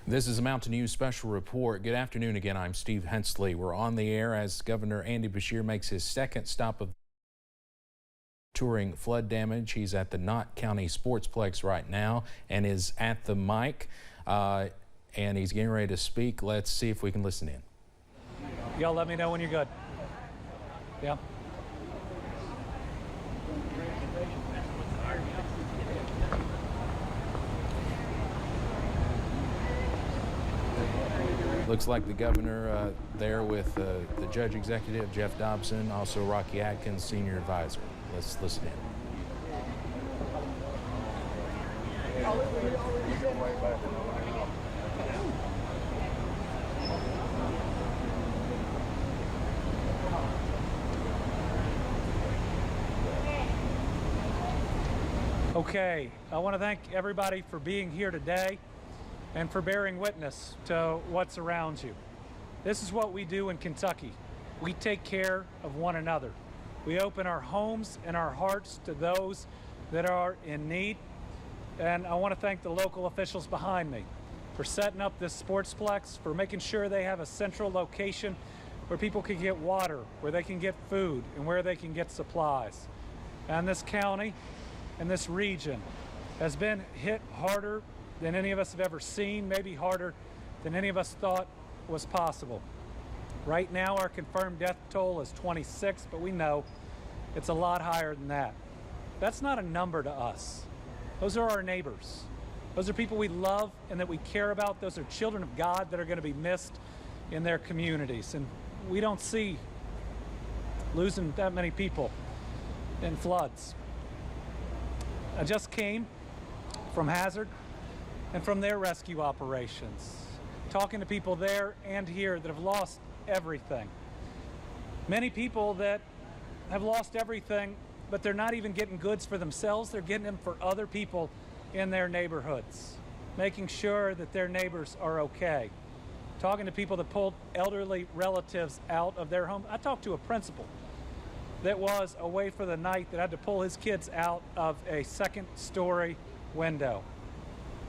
This is a Mountain News special report. Good afternoon again. I'm Steve Hensley. We're on the air as Governor Andy Beshear makes his second stop of touring flood damage. He's at the Knott County Sportsplex right now and is at the mic, and he's getting ready to speak. Let's see if we can listen in. Y'all let me know when you're good. Yeah. Looks like the governor there with the judge executive, Jeff Dobson, also Rocky Atkins, senior advisor. Let's listen in. Okay, I want to thank everybody for being here today and for bearing witness to what's around you. This is what we do in Kentucky. We take care of one another. We open our homes and our hearts to those that are in need. And I want to thank the local officials behind me for setting up this sportsplex, for making sure they have a central location where people can get water, where they can get food, and where they can get supplies. And this county and this region has been hit harder than any of us have ever seen, maybe harder than any of us thought was possible. Right now, our confirmed death toll is 26, but we know it's a lot higher than that. That's not a number to us. Those are our neighbors. Those are people we love and that we care about. Those are children of God that are going to be missed in their communities. And we don't see losing that many people in floods. I just came from Hazard and from their rescue operations, talking to people there and here that have lost everything. Many people that have lost everything, but they're not even getting goods for themselves, they're getting them for other people in their neighborhoods, making sure that their neighbors are okay. Talking to people that pulled elderly relatives out of their home. I talked to a principal that was away for the night that had to pull his kids out of a second-story window.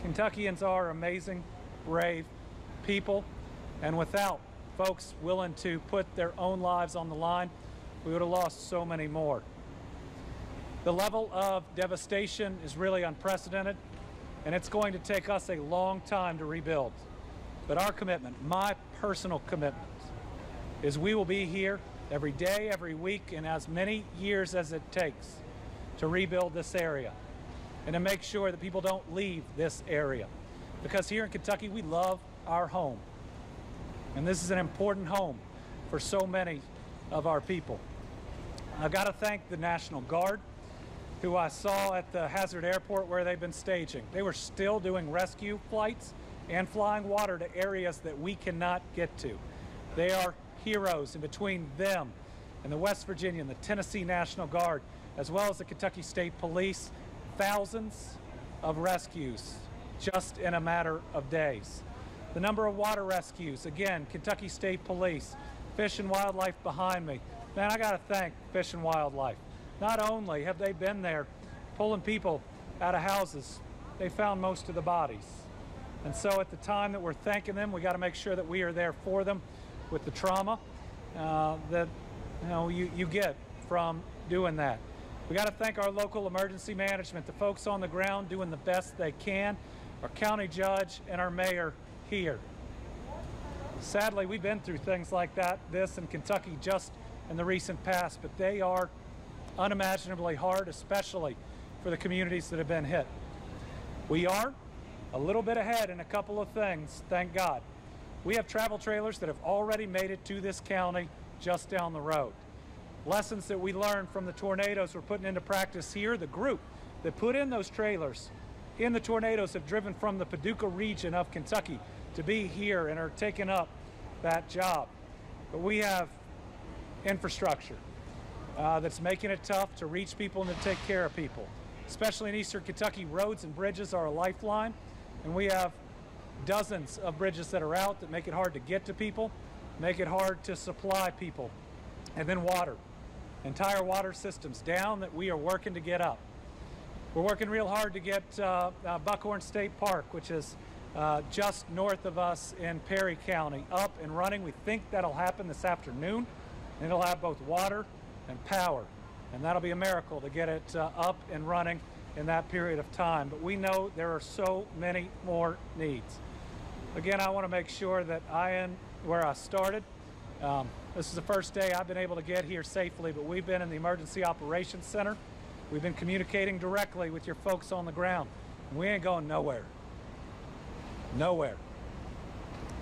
Kentuckians are amazing, brave people, and without folks willing to put their own lives on the line, we would have lost so many more. The level of devastation is really unprecedented, and it's going to take us a long time to rebuild. But our commitment, my personal commitment, is we will be here every day, every week, and as many years as it takes to rebuild this area and to make sure that people don't leave this area. Because here in Kentucky, we love our home. And this is an important home for so many of our people. I've got to thank the National Guard, who I saw at the Hazard Airport where they've been staging. They were still doing rescue flights and flying water to areas that we cannot get to. They are heroes, in between them and the West Virginia and the Tennessee National Guard, as well as the Kentucky State Police, thousands of rescues just in a matter of days. The number of water rescues, again, Kentucky State Police, Fish and Wildlife behind me. Man, I gotta thank Fish and Wildlife. Not only have they been there pulling people out of houses, they found most of the bodies. And so at the time that we're thanking them, we gotta make sure that we are there for them with the trauma that you get from doing that. We got to thank our local emergency management, the folks on the ground doing the best they can, our county judge and our mayor here. Sadly, we've been through things like this in Kentucky just in the recent past, but they are unimaginably hard, especially for the communities that have been hit. We are a little bit ahead in a couple of things, thank God. We have travel trailers that have already made it to this county just down the road. Lessons that we learned from the tornadoes we're putting into practice here. The group that put in those trailers in the tornadoes have driven from the Paducah region of Kentucky to be here and are taking up that job. But we have infrastructure that's making it tough to reach people and to take care of people. Especially in eastern Kentucky, roads and bridges are a lifeline, and we have dozens of bridges that are out that make it hard to get to people, make it hard to supply people. And then water. Entire water systems down that we are working to get up. We're working real hard to get Buckhorn State Park, which is just north of us in Perry County, up and running. We think that'll happen this afternoon, and it'll have both water and power, and that'll be a miracle to get it up and running in that period of time. But we know there are so many more needs. Again, I want to make sure that I am where I started. This is the first day I've been able to get here safely, but we've been in the Emergency Operations Center. We've been communicating directly with your folks on the ground, and we ain't going nowhere. Nowhere.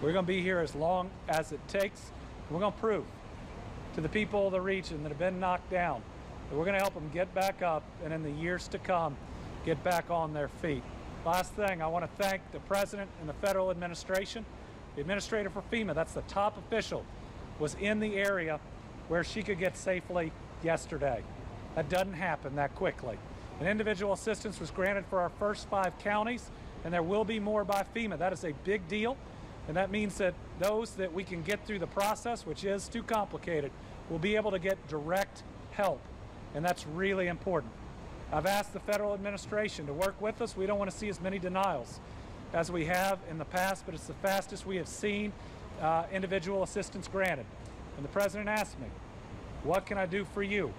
We're going to be here as long as it takes. We're going to prove to the people of the region that have been knocked down that we're going to help them get back up, and in the years to come, get back on their feet. Last thing, I want to thank the President and the federal administration. The administrator for FEMA, that's the top official, was in the area where she could get safely yesterday. That doesn't happen that quickly. And individual assistance was granted for our first 5 counties, and there will be more by FEMA. That is a big deal, and that means that those that we can get through the process, which is too complicated, will be able to get direct help, and that's really important. I've asked the federal administration to work with us. We don't want to see as many denials as we have in the past, but it's the fastest we have seen individual assistance granted. And the President asked me, what can I do for you?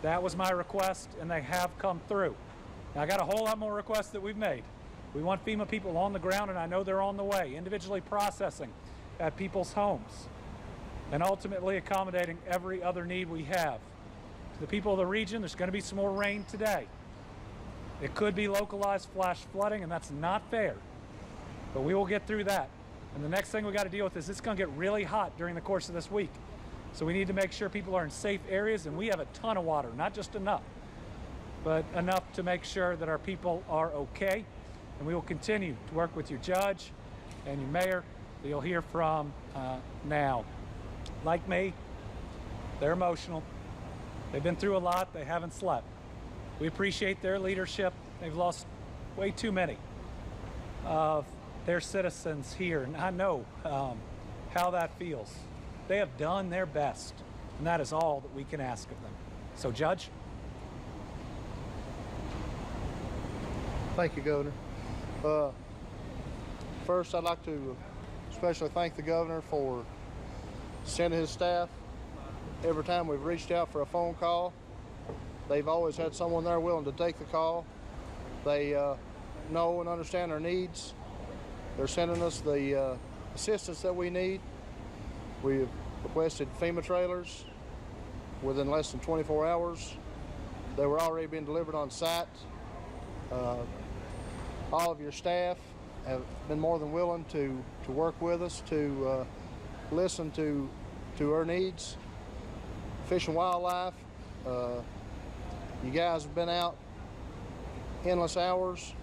That was my request, and they have come through. Now, I got a whole lot more requests that we've made. We want FEMA people on the ground, and I know they're on the way, individually processing at people's homes and ultimately accommodating every other need we have. To the people of the region, there's going to be some more rain today. It could be localized flash flooding, and that's not fair, but we will get through that. And the next thing we got to deal with is it's going to get really hot during the course of this week. So we need to make sure people are in safe areas, and we have a ton of water, not just enough, but enough to make sure that our people are okay. And we will continue to work with your judge and your mayor that you'll hear from now. Like me, they're emotional. They've been through a lot. They haven't slept. We appreciate their leadership. They've lost way too many of their citizens here, and I know how that feels. They have done their best, and that is all that we can ask of them. So, Judge? Thank you, Governor. First, I'd like to especially thank the Governor for sending his staff. Every time we've reached out for a phone call, they've always had someone there willing to take the call. They know and understand our needs. They're sending us the assistance that we need. We've requested FEMA trailers within less than 24 hours. They were already being delivered on site. All of your staff have been more than willing to work with us, to listen to our needs. Fish and Wildlife, you guys have been out endless hours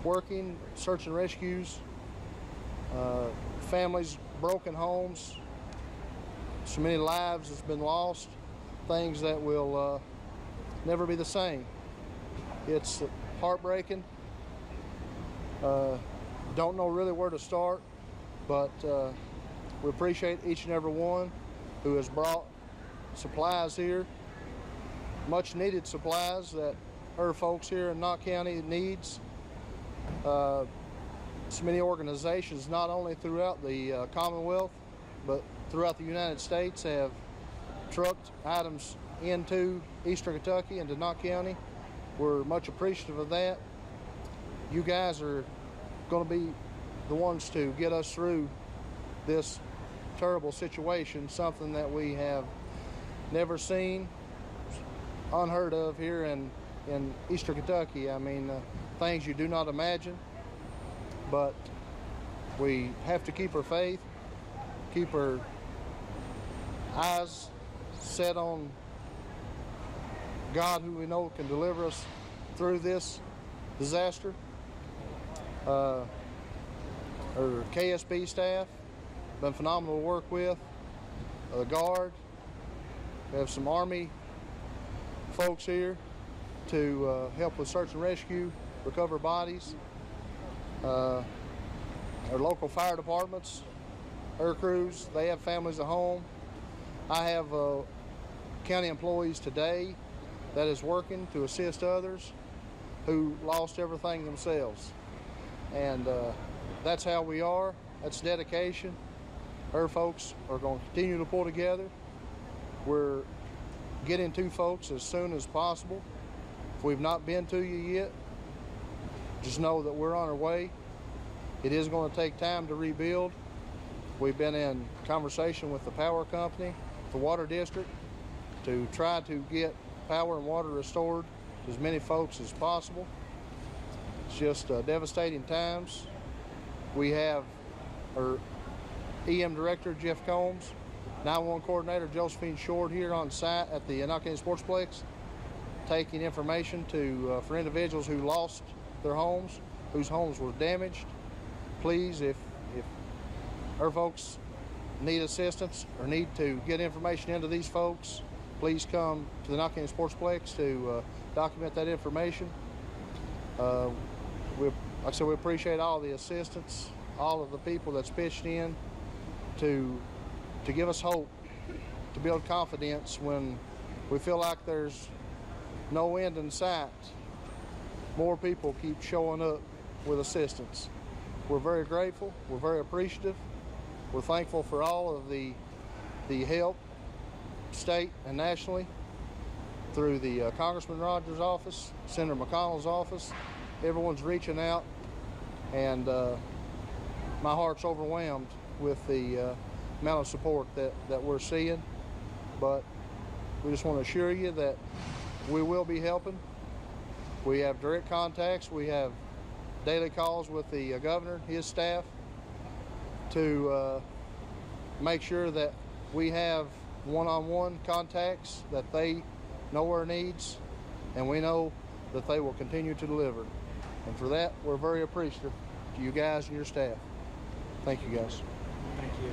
working, search and rescues, families, broken homes, so many lives has been lost, things that will never be the same. It's heartbreaking. Don't know really where to start, but we appreciate each and every one who has brought supplies here, much needed supplies that our folks here in Knott County needs. So many organizations, not only throughout the Commonwealth, but throughout the United States, have trucked items into Eastern Kentucky and to Knott County. We're much appreciative of that. You guys are going to be the ones to get us through this terrible situation, something that we have never seen, unheard of here in Eastern Kentucky. I mean, things you do not imagine, but we have to keep our faith, keep our eyes set on God, who we know can deliver us through this disaster. Our KSB staff been phenomenal to work with. The Guard, we have some Army folks here to help with search and rescue, recover bodies. Our local fire departments, air crews, they have families at home. I have county employees today that is working to assist others who lost everything themselves. And that's how we are. That's dedication. Our folks are going to continue to pull together. We're getting to folks as soon as possible. If we've not been to you yet, just know that we're on our way. It is going to take time to rebuild. We've been in conversation with the power company, the water district, to try to get power and water restored to as many folks as possible. It's just devastating times. We have our EM Director, Jeff Combs, 911 Coordinator, Josephine Short, here on site at the Knott County Sportsplex, taking information to for individuals who lost their homes, whose homes were damaged. Please, if our folks need assistance or need to get information into these folks, please come to the Knott County Sportsplex to document that information. Like I said, we appreciate all the assistance, all of the people that's pitched in to give us hope, to build confidence when we feel like there's no end in sight. More people keep showing up with assistance. We're very grateful. We're very appreciative. We're thankful for all of the help, state and nationally, through the Congressman Rogers' office, Senator McConnell's office. Everyone's reaching out, and my heart's overwhelmed with the amount of support that we're seeing. But we just want to assure you that we will be helping. We have direct contacts. We have daily calls with the governor, his staff, to make sure that we have one-on-one contacts, that they know our needs, and we know that they will continue to deliver. And for that, we're very appreciative to you guys and your staff. Thank you, guys. Thank you.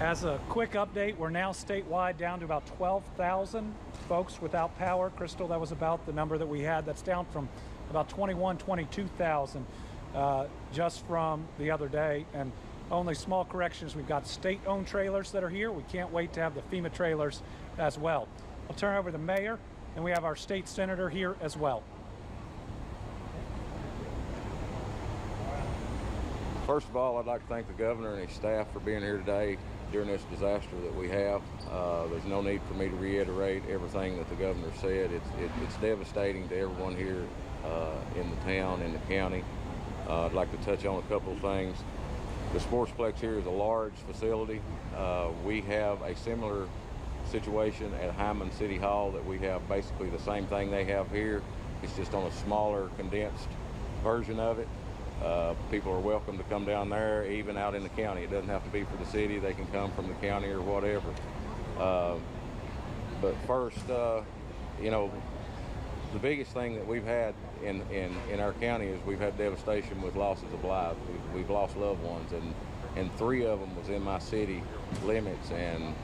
As a quick update, we're now statewide down to about 12,000 folks without power. Crystal, that was about the number that we had. That's down from about 22,000 just from the other day. And only small corrections, we've got state-owned trailers that are here. We can't wait to have the FEMA trailers as well. I'll turn over to the mayor, and we have our state senator here as well. First of all, I'd like to thank the governor and his staff for being here today during this disaster that we have. There's no need for me to reiterate everything that the governor said. It's devastating to everyone here in the town, in the county. I'd like to touch on a couple of things. The Sportsplex here is a large facility. We have a similar situation at Hyman City Hall, that we have basically the same thing they have here. It's just on a smaller, condensed version of it. People are welcome to come down there, even out in the county. It doesn't have to be for the city. They can come from the county or whatever. But first, you know, the biggest thing that we've had in our county is we've had devastation with losses of lives. We've lost loved ones, and 3 of them was in my city limits, and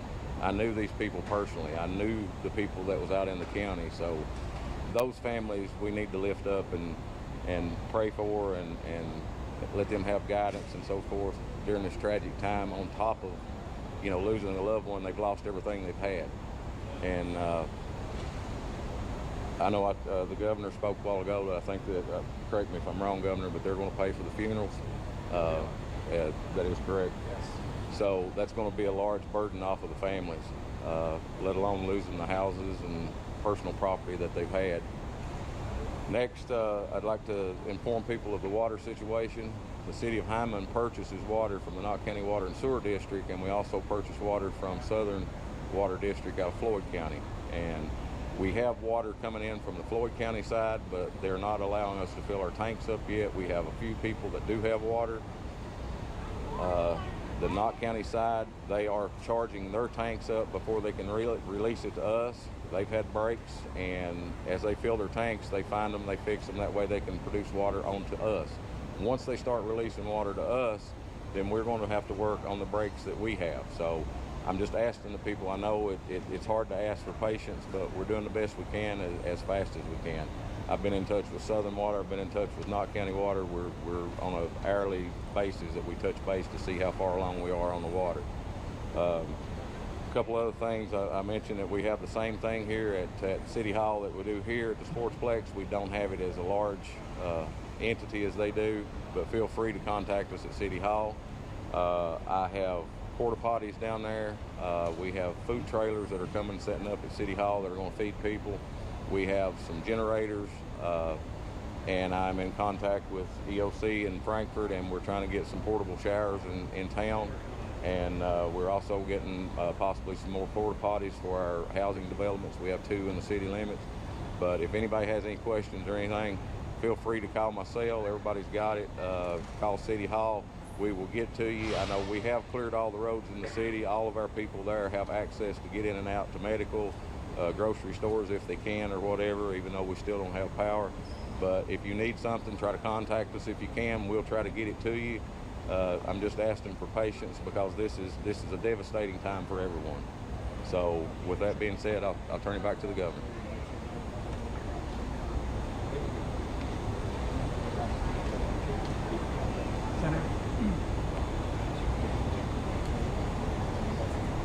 I knew these people personally. I knew the people that was out in the county. So those families we need to lift up and pray for, and let them have guidance and so forth during this tragic time, on top of, you know, losing a loved one. They've lost everything they've had. And I know the governor spoke a while ago. I think that, correct me if I'm wrong, Governor, but they're going to pay for the funerals. That is correct. Yes. So that's going to be a large burden off of the families, let alone losing the houses and personal property that they've had. Next, I'd like to inform people of the water situation. The city of Hyman purchases water from the Knott County Water and Sewer District, and we also purchase water from Southern Water District out of Floyd County. And we have water coming in from the Floyd County side, but they're not allowing us to fill our tanks up yet. We have a few people that do have water. The Knott County side, they are charging their tanks up before they can release it to us. They've had breaks, and as they fill their tanks, they find them, they fix them. That way they can produce water onto us. Once they start releasing water to us, then we're going to have to work on the breaks that we have. So I'm just asking the people. I know it's hard to ask for patience, but we're doing the best we can as fast as we can. I've been in touch with Southern Water. I've been in touch with Knott County Water. We're on an hourly basis that we touch base to see how far along we are on the water. A couple other things. I mentioned that we have the same thing here at City Hall that we do here at the Sportsplex. We don't have it as a large entity as they do, but feel free to contact us at City Hall. I have porta potties down there. We have food trailers that are coming, setting up at City Hall that are going to feed people. We have some generators, and I'm in contact with EOC in Frankfurt, and we're trying to get some portable showers in town. And we're also getting possibly some more porta potties for our housing developments. We have 2 in the city limits. But if anybody has any questions or anything, feel free to call my cell. Everybody's got it. Call City Hall. We will get to you. I know we have cleared all the roads in the city. All of our people there have access to get in and out to medical, grocery stores if they can or whatever, even though we still don't have power. But if you need something, try to contact us if you can. We'll try to get it to you. I'm just asking for patience because this is a devastating time for everyone. So with that being said, I'll turn it back to the governor.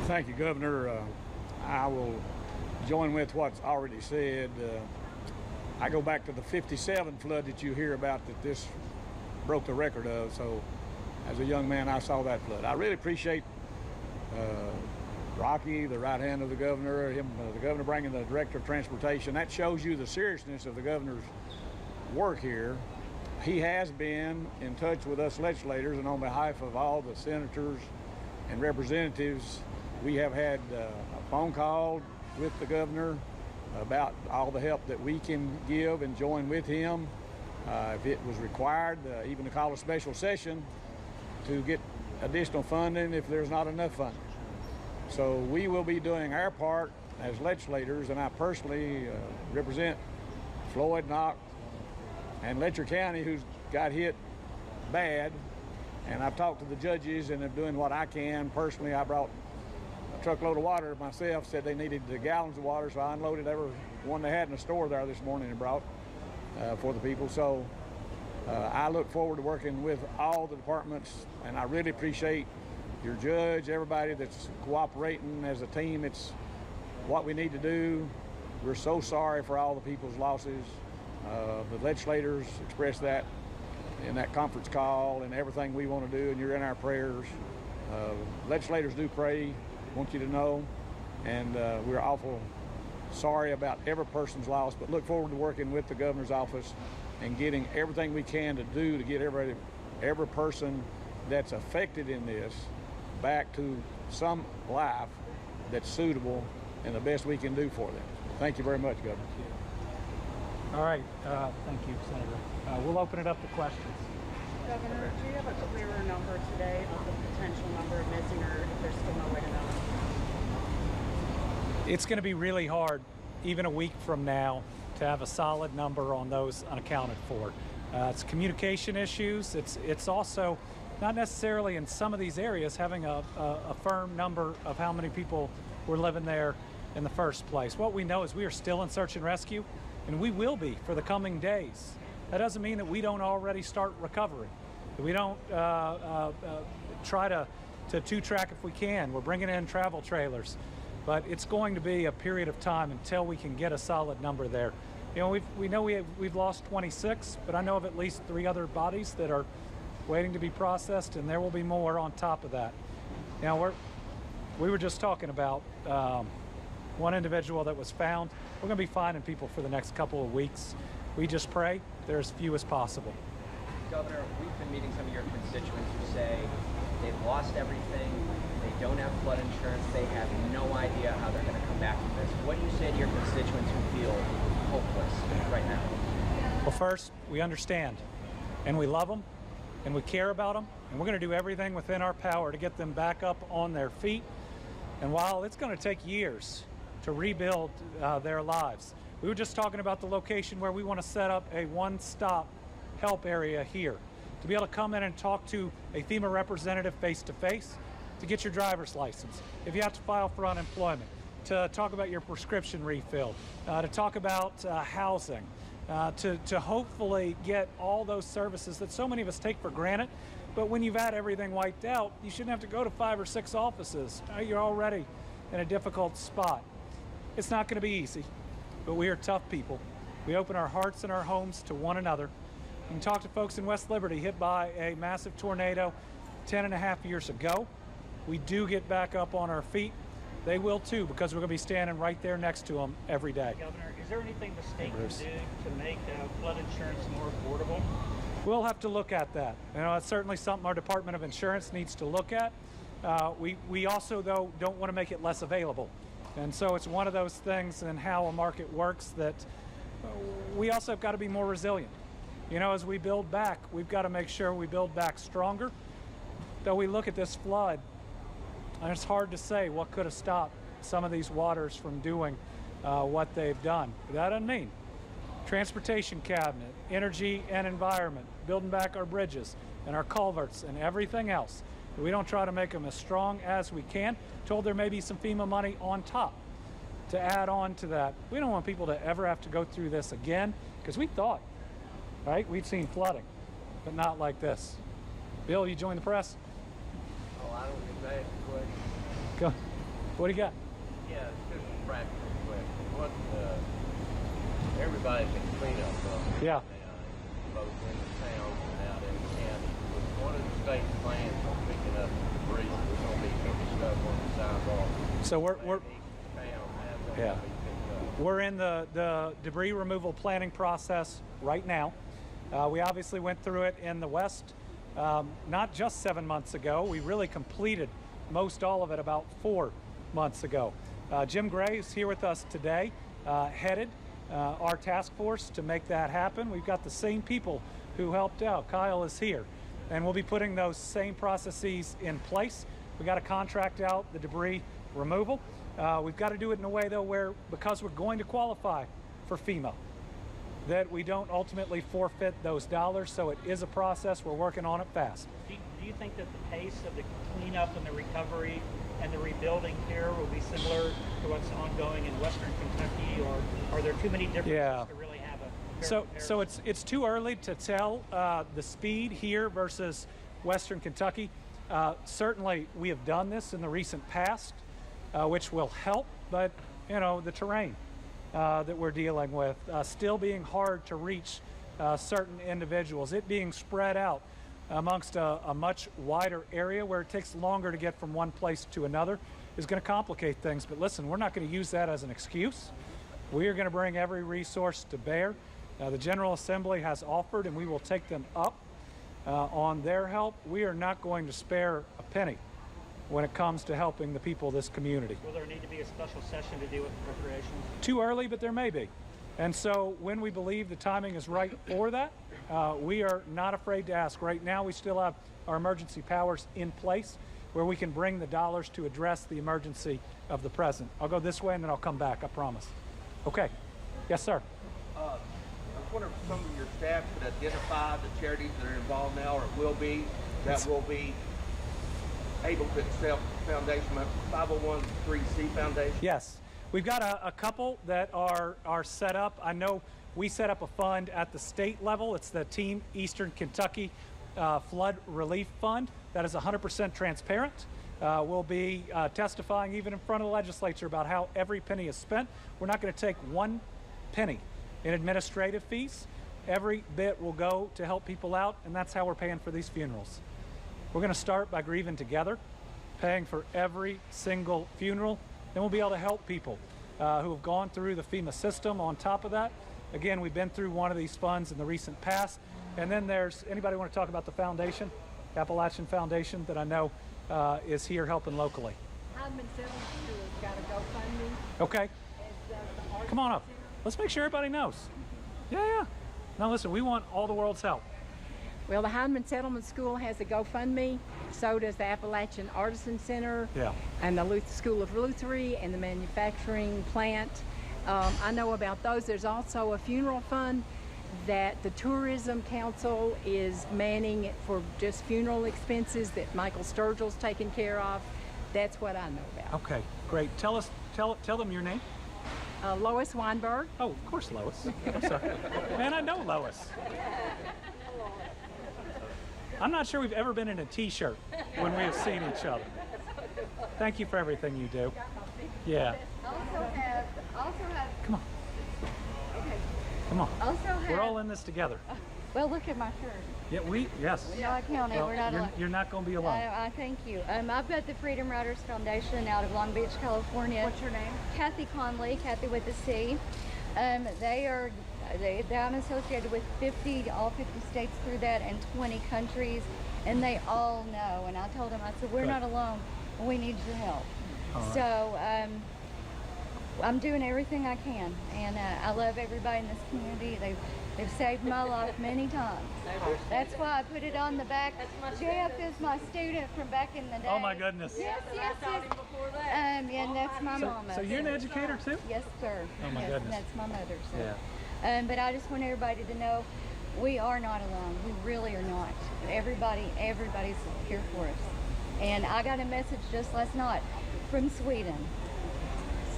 Thank you, Governor. I will join with what's already said. I go back to the 57 flood that you hear about that this broke the record of. So as a young man, I saw that flood. I really appreciate Rocky, the right hand of the governor, the governor bringing the director of transportation. That shows you the seriousness of the governor's work here. He has been in touch with us legislators, and on behalf of all the senators and representatives, we have had a phone call with the governor about all the help that we can give and join with him. If it was required, even to call a special session to get additional funding if there's not enough funding. So we will be doing our part as legislators, and I personally represent Floyd, Knott, and Letcher County, who's got hit bad. And I've talked to the judges, and I'm doing what I can. Personally, I brought a truckload of water myself, said they needed the gallons of water, so I unloaded every one they had in the store there this morning and brought for the people. So I look forward to working with all the departments, and I really appreciate your judge, everybody that's cooperating as a team. It's what we need to do. We're so sorry for all the people's losses. The legislators expressed that in that conference call, and everything we want to do, and you're in our prayers. Legislators do pray, want you to know, and we're awful sorry about every person's loss, but look forward to working with the governor's office and getting everything we can to do to get every person that's affected in this back to some life that's suitable and the best we can do for them. Thank you very much, Governor. All right, thank you, Senator. We'll open it up to questions. Governor, do you have a clearer number today of the potential number of missing, or if there's still no way to know? It's going to be really hard, even a week from now, to have a solid number on those unaccounted for. It's communication issues. It's also not necessarily in some of these areas having a firm number of how many people were living there in the first place. What we know is we are still in search and rescue, and we will be for the coming days. That doesn't mean that we don't already start recovery, that we don't try to two-track if we can. We're bringing in travel trailers, but it's going to be a period of time until we can get a solid number there. You know, we know we've lost 26, but I know of at least 3 other bodies that are waiting to be processed, and there will be more on top of that. Now, we were just talking about one individual that was found. We're going to be finding people for the next couple of weeks. We just pray there's as few as possible. Governor, we've been meeting some of your constituents who say they've lost everything, they don't have flood insurance, they have no idea how they're going to come back from this. What do you say to your constituents who feel hopeless right now? Well, first, we understand, and we love them, and we care about them, and we're going to do everything within our power to get them back up on their feet. And while it's going to take years to rebuild their lives, we were just talking about the location where we want to set up a one-stop help area here, to be able to come in and talk to a FEMA representative face-to-face, to get your driver's license, if you have to file for unemployment, to talk about your prescription refill, to talk about housing, to hopefully get all those services that so many of us take for granted. But when you've had everything wiped out, you shouldn't have to go to 5 or 6 offices. You're already in a difficult spot. It's not going to be easy, but we are tough people. We open our hearts and our homes to one another. You can talk to folks in West Liberty hit by a massive tornado 10.5 years ago. We do get back up on our feet. They will too, because we're going to be standing right there next to them every day. Governor, is there anything the state can do to make flood insurance more affordable? We'll have to look at that. You know, it's certainly something our Department of Insurance needs to look at. We also, though, don't want to make it less available. And so it's one of those things in how a market works that we also have got to be more resilient. You know, as we build back, we've got to make sure we build back stronger. Though we look at this flood, and it's hard to say what could have stopped some of these waters from doing what they've done. But that doesn't mean Transportation Cabinet, Energy and Environment, building back our bridges and our culverts and everything else. We don't try to make them as strong as we can. Told there may be some FEMA money on top to add on to that. We don't want people to ever have to go through this again, because we thought, right, we'd seen flooding, but not like this. Bill, you join the press? Oh, I don't think I asked a question. Go. What do you got? Yeah, it's just a practical question. What everybody can clean up Yeah. both in the town and out in the county. What are the state's plans on picking up debris? There's going to be some stuff on the sidewalk. So we're Yeah. We're in the debris removal planning process right now. We obviously went through it in the West not just 7 months ago. We really completed most all of it about 4 months ago. Jim Gray is here with us today, headed our task force to make that happen. We've got the same people who helped out. Kyle is here, and we'll be putting those same processes in place. We got to contract out the debris removal. We've got to do it in a way, though, where, because we're going to qualify for FEMA, that we don't ultimately forfeit those dollars. So it is a process. We're working on it fast. Do you think that the pace of the cleanup and the recovery and the rebuilding here will be similar to what's ongoing in Western Kentucky, or are there too many differences to really have a fair comparison? So it's too early to tell the speed here versus Western Kentucky. Certainly we have done this in the recent past, which will help, but you know, the terrain that we're dealing with still being hard to reach certain individuals, it being spread out amongst a much wider area where it takes longer to get from one place to another is going to complicate things. But listen, we're not going to use that as an excuse. We are going to bring every resource to bear. The General Assembly has offered, and we will take them up on their help. We are not going to spare a penny when it comes to helping the people of this community. Will there need to be a special session to deal with appropriations? Too early, but there may be. And so when we believe the timing is right for that, we are not afraid to ask. Right now, we still have our emergency powers in place where we can bring the dollars to address the emergency of the present. I'll go this way and then I'll come back, I promise. Okay. Yes, sir. I was wondering if some of your staff could identify the charities that are involved now, or will be able to accept foundation, 501(c) foundation? Yes. We've got a couple that are set up. I know we set up a fund at the state level. It's the Team Eastern Kentucky Flood Relief Fund. That is 100% transparent. We'll be testifying even in front of the legislature about how every penny is spent. We're not going to take 1 penny in administrative fees. Every bit will go to help people out, and that's how we're paying for these funerals. We're going to start by grieving together, paying for every single funeral. Then we'll be able to help people who have gone through the FEMA system on top of that. Again, we've been through one of these funds in the recent past. And then there's, anybody want to talk about the foundation, Appalachian Foundation, that I know is here helping locally? Hyman Settlement School's got a GoFundMe. Okay. Come on up. Let's make sure everybody knows. Yeah. Now listen, we want all the world's help. Well, the Hyman Settlement School has a GoFundMe. So does the Appalachian Artisan Center. Yeah. And the School of Luthery and the manufacturing plant. I know about those. There's also a funeral fund that the Tourism Council is manning for just funeral expenses that Michael Sturgill's taking care of. That's what I know about. Okay, great. Tell them your name. Lois Weinberg. Oh, of course, Lois. I'm sorry. Man, I know Lois. I'm not sure we've ever been in a t-shirt when we have seen each other. Thank you for everything you do. Yeah. Also have. Come on. Okay. Come on. Also have. We're all in this together. Well, look at my shirt. Yeah, yes. Knott County, Well, we're not alone. you're not going to be alone. I thank you. I've got the Freedom Riders Foundation out of Long Beach, California. What's your name? Kathy Conley, Kathy with a C. I'm associated with all 50 states through that and 20 countries, and they all know. And I told them, I said, we're not alone. We need your help. Right. So I'm doing everything I can, and I love everybody in this community. They've saved my life many times. That's why I put it on the back. Jeff is my student from back in the day. Oh my goodness. Yes. And that's my mama. So you're an educator too? Yes, sir. Oh my yes, goodness. That's my mother. So. Yeah. But I just want everybody to know we are not alone. We really are not. Everybody's here for us. And I got a message just last night from Sweden.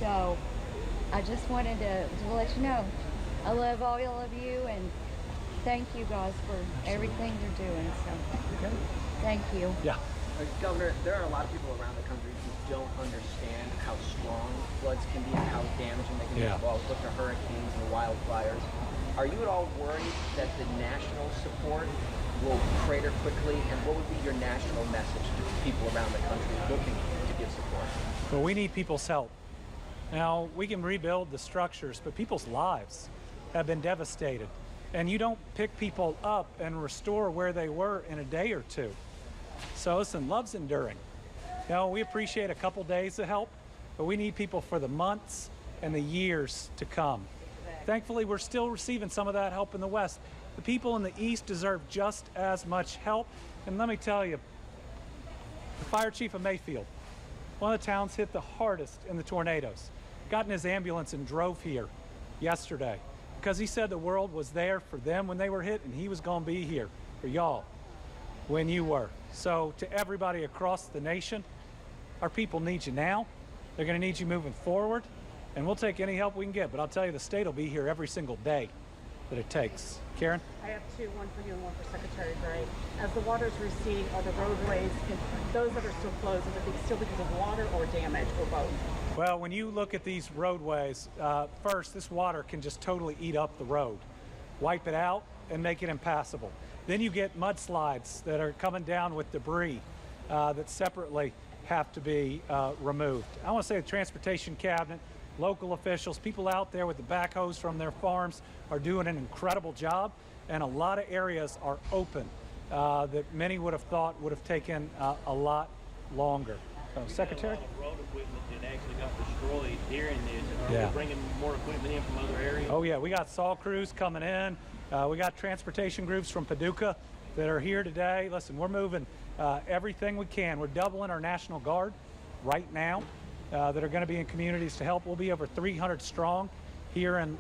So I just wanted to let you know. I love all of you, and thank you guys for everything you're doing. So thank you. Yeah. Governor, there are a lot of people around the country who don't understand how strong floods can be and how damaging they can be. Well, look to hurricanes and wildfires. Are you at all worried that the national support will crater quickly? And what would be your national message to people around the country looking to give support? Well, we need people's help. Now, we can rebuild the structures, but people's lives have been devastated. And you don't pick people up and restore where they were in a day or two. So listen, love's enduring. We appreciate a couple days of help, but we need people for the months and the years to come. Thankfully, we're still receiving some of that help in the West. The people in the East deserve just as much help. And let me tell you, the fire chief of Mayfield, one of the towns hit the hardest in the tornadoes, got in his ambulance and drove here yesterday because he said the world was there for them when they were hit, and he was going to be here for y'all when you were. So to everybody across the nation, our people need you now. They're going to need you moving forward, and we'll take any help we can get. But I'll tell you, the state will be here every single day that it takes. Karen? I have two, one for you and one for Secretary Gray. As the waters recede, are the roadways, those that are still closed, is it still because of water or damage or both? Well, when you look at these roadways, first, this water can just totally eat up the road, wipe it out, and make it impassable. Then you get mudslides that are coming down with debris that separately have to be removed. I want to say the Transportation Cabinet, local officials, people out there with the backhoes from their farms are doing an incredible job, and a lot of areas are open that many would have thought would have taken a lot longer. Secretary? A lot of road equipment that actually got destroyed during this. Are we bringing more equipment in from other areas? Oh yeah, we got saw crews coming in. We got transportation groups from Paducah that are here today. Listen, we're moving everything we can. We're doubling our National Guard right now that are going to be in communities to help. We'll be over 300 strong here, and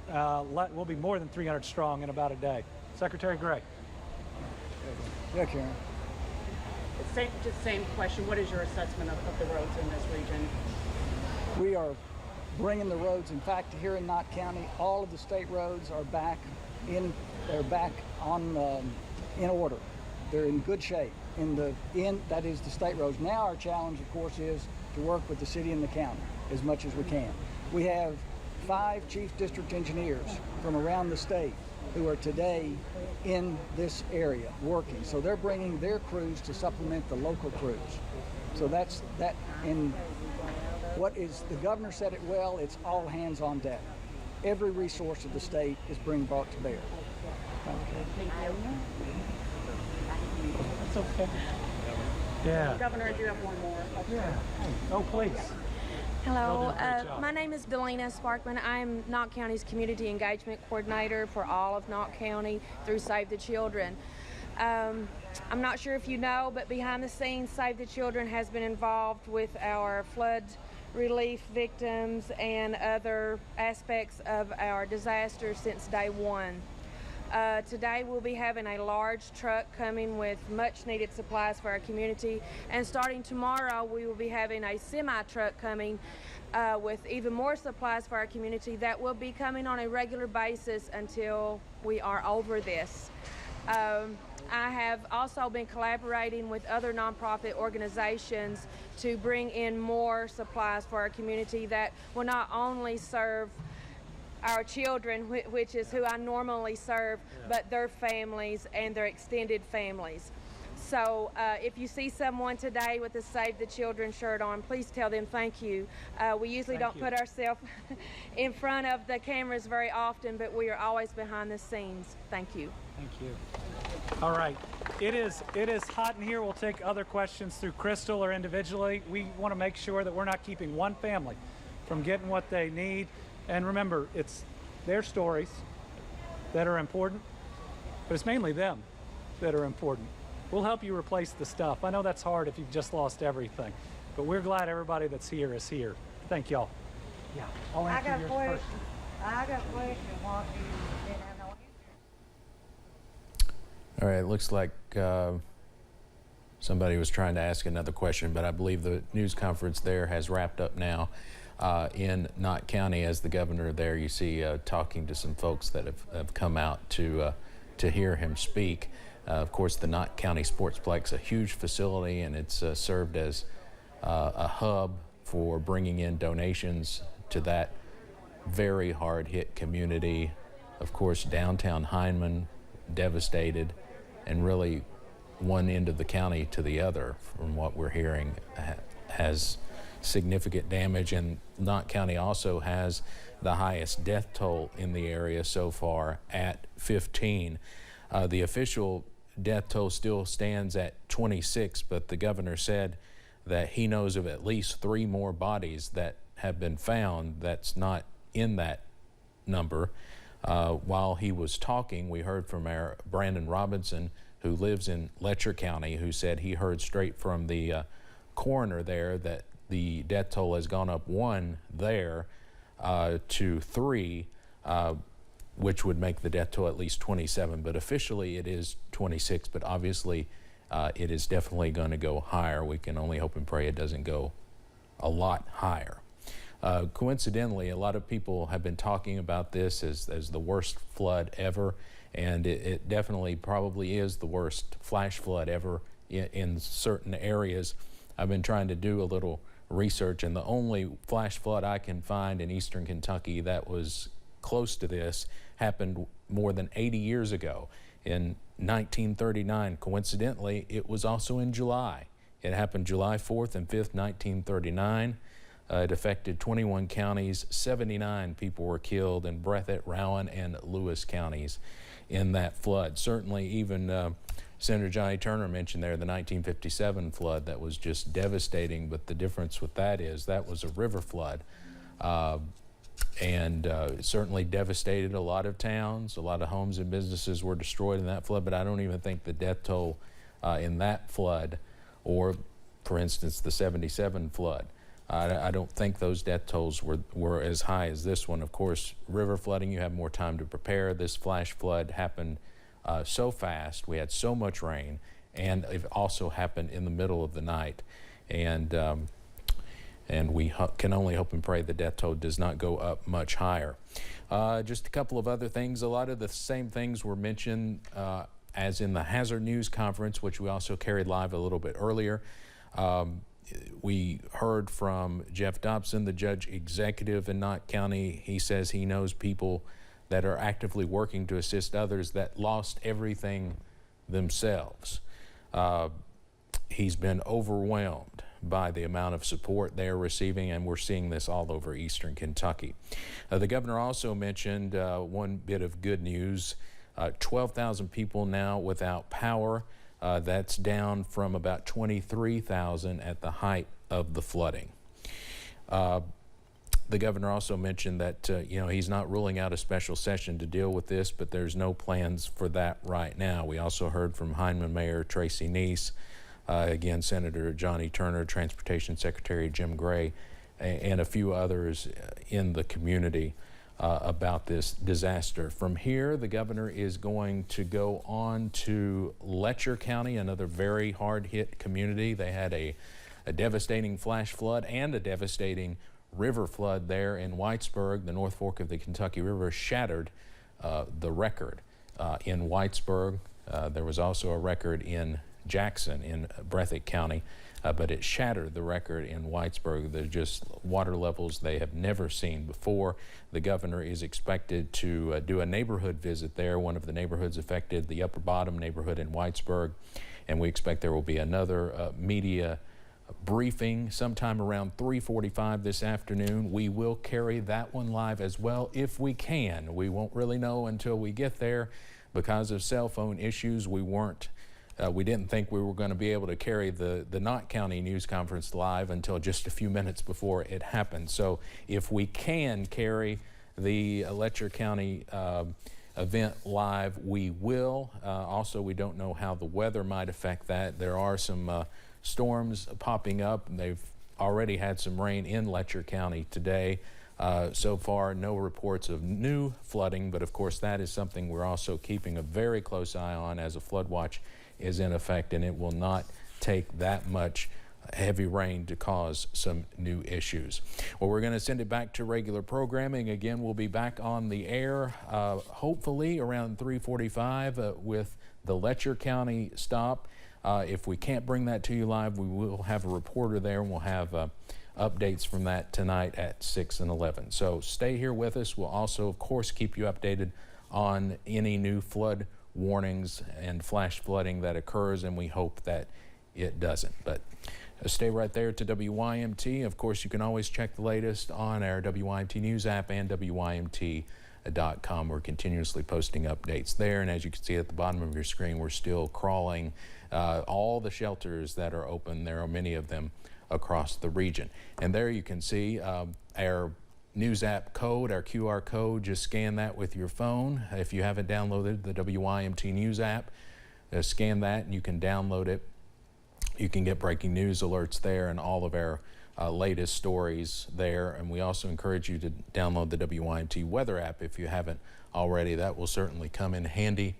we'll be more than 300 strong in about a day. Secretary Gray. Yeah, Karen. Same question. What is your assessment of the roads in this region? We are bringing the roads. In fact, here in Knott County, all of the state roads are back in. They're back on in order. They're in good shape. That is the state roads. Now our challenge, of course, is to work with the city and the county as much as we can. We have 5 chief district engineers from around the state who are today in this area working. So they're bringing their crews to supplement the local crews. So that's that. And the governor said it well, it's all hands on deck. Every resource of the state is being brought to bear. Thank you. That's okay. Yeah. Governor, I do have one more. Yeah. Oh, please. Hello, my name is Delina Sparkman. I'm Knott County's Community Engagement Coordinator for all of Knott County through Save the Children. I'm not sure if you know, but behind the scenes, Save the Children has been involved with our flood relief victims and other aspects of our disasters since day one. Today we'll be having a large truck coming with much needed supplies for our community, and starting tomorrow we will be having a semi-truck coming with even more supplies for our community that will be coming on a regular basis until we are over this. I have also been collaborating with other nonprofit organizations to bring in more supplies for our community that will not only serve our children, which is who I normally serve, but their families and their extended families. So if you see someone today with a Save the Children shirt on, please tell them thank you. We usually don't put ourselves in front of the cameras very often, but we are always behind the scenes. Thank you. Thank you. All right. It is hot in here. We'll take other questions through Crystal or individually. We want to make sure that we're not keeping one family from getting what they need. And remember, it's their stories that are important, but it's mainly them that are important. We'll help you replace the stuff. I know that's hard if you've just lost everything, but we're glad everybody that's here is here. Thank y'all. Yeah, I'll answer yours first. I got a question. What you didn't have no. All right, it looks like somebody was trying to ask another question, but I believe the news conference there has wrapped up now in Knott County. As the governor there, you see talking to some folks that have come out to hear him speak. Of course, the Knott County Sportsplex, a huge facility, and it's served as a hub for bringing in donations to that very hard-hit community. Of course, downtown Hindman, devastated, and really one end of the county to the other, from what we're hearing, has significant damage. And Knott County also has the highest death toll in the area so far at 15. The official death toll still stands at 26, but the governor said that he knows of at least 3 more bodies that have been found that's not in that number. While he was talking, we heard from our Brandon Robinson, who lives in Letcher County, who said he heard straight from the coroner there that the death toll has gone up 1 there to 3, which would make the death toll at least 27, but officially it is 26, but obviously it is definitely going to go higher. We can only hope and pray it doesn't go a lot higher. Coincidentally, a lot of people have been talking about this as the worst flood ever, and it definitely probably is the worst flash flood ever in certain areas. I've been trying to do a little research, and the only flash flood I can find in eastern Kentucky that was close to this happened more than 80 years ago in 1939. Coincidentally, it was also in July. It happened July 4th and 5th, 1939. It affected 21 counties. 79 people were killed in Breathitt, Rowan, and Lewis counties in that flood. Certainly even Senator Johnny Turner mentioned there the 1957 flood that was just devastating, but the difference with that is that was a river flood. And certainly devastated a lot of towns. A lot of homes and businesses were destroyed in that flood, but I don't even think the death toll in that flood, or for instance the 77 flood, I don't think those death tolls were as high as this one. Of course, river flooding, you have more time to prepare. This flash flood happened so fast, we had so much rain, and it also happened in the middle of the night. And we can only hope and pray the death toll does not go up much higher. Just a couple of other things. A lot of the same things were mentioned as in the Hazard News Conference, which we also carried live a little bit earlier. We heard from Jeff Dobson, the judge executive in Knott County. He says he knows people that are actively working to assist others that lost everything themselves. He's been overwhelmed by the amount of support they're receiving, and we're seeing this all over eastern Kentucky. The governor also mentioned one bit of good news, 12,000 people now without power. That's down from about 23,000 at the height of the flooding. The governor also mentioned that he's not ruling out a special session to deal with this, but there's no plans for that right now. We also heard from Hindman Mayor Tracy Neese, again Senator Johnny Turner, Transportation Secretary Jim Gray, and a few others in the community about this disaster. From here, the governor is going to go on to Letcher County, another very hard-hit community. They had a devastating flash flood and a devastating river flood there in Whitesburg. The North Fork of the Kentucky River shattered the record in Whitesburg. There was also a record in Jackson in Breathitt County. but it shattered the record in Whitesburg. They're just water levels they have never seen before. The governor is expected to do a neighborhood visit there. One of the neighborhoods affected, the Upper Bottom neighborhood in Whitesburg, and we expect there will be another media briefing sometime around 3:45 this afternoon. We will carry that one live as well if we can. We won't really know until we get there. Because of cell phone issues, we didn't think we were going to be able to carry the Knott County news conference live until just a few minutes before it happened. So if we can carry the Letcher County event live, we will. Also, we don't know how the weather might affect that. There are some storms popping up. They've already had some rain in Letcher County today. So far, no reports of new flooding, but of course that is something we're also keeping a very close eye on as a flood watch is in effect, and it will not take that much heavy rain to cause some new issues. Well, we're going to send it back to regular programming. Again, we'll be back on the air hopefully around 3:45 with the Letcher County stop. If we can't bring that to you live, we will have a reporter there, and we'll have updates from that tonight at 6 and 11. So stay here with us. We'll also, of course, keep you updated on any new flood warnings and flash flooding that occurs, and we hope that it doesn't. But stay right there to WYMT. Of course, you can always check the latest on our WYMT News app and WYMT.com. We're continuously posting updates there, and as you can see at the bottom of your screen, we're still crawling all the shelters that are open. There are many of them across the region. And there you can see our news app code, our QR code. Just scan that with your phone. If you haven't downloaded the WYMT News app, scan that and you can download it. You can get breaking news alerts there and all of our latest stories there. And we also encourage you to download the WYMT weather app if you haven't already. That will certainly come in handy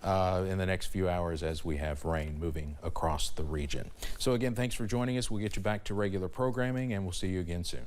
in the next few hours as we have rain moving across the region. So again, thanks for joining us. We'll get you back to regular programming, and we'll see you again soon.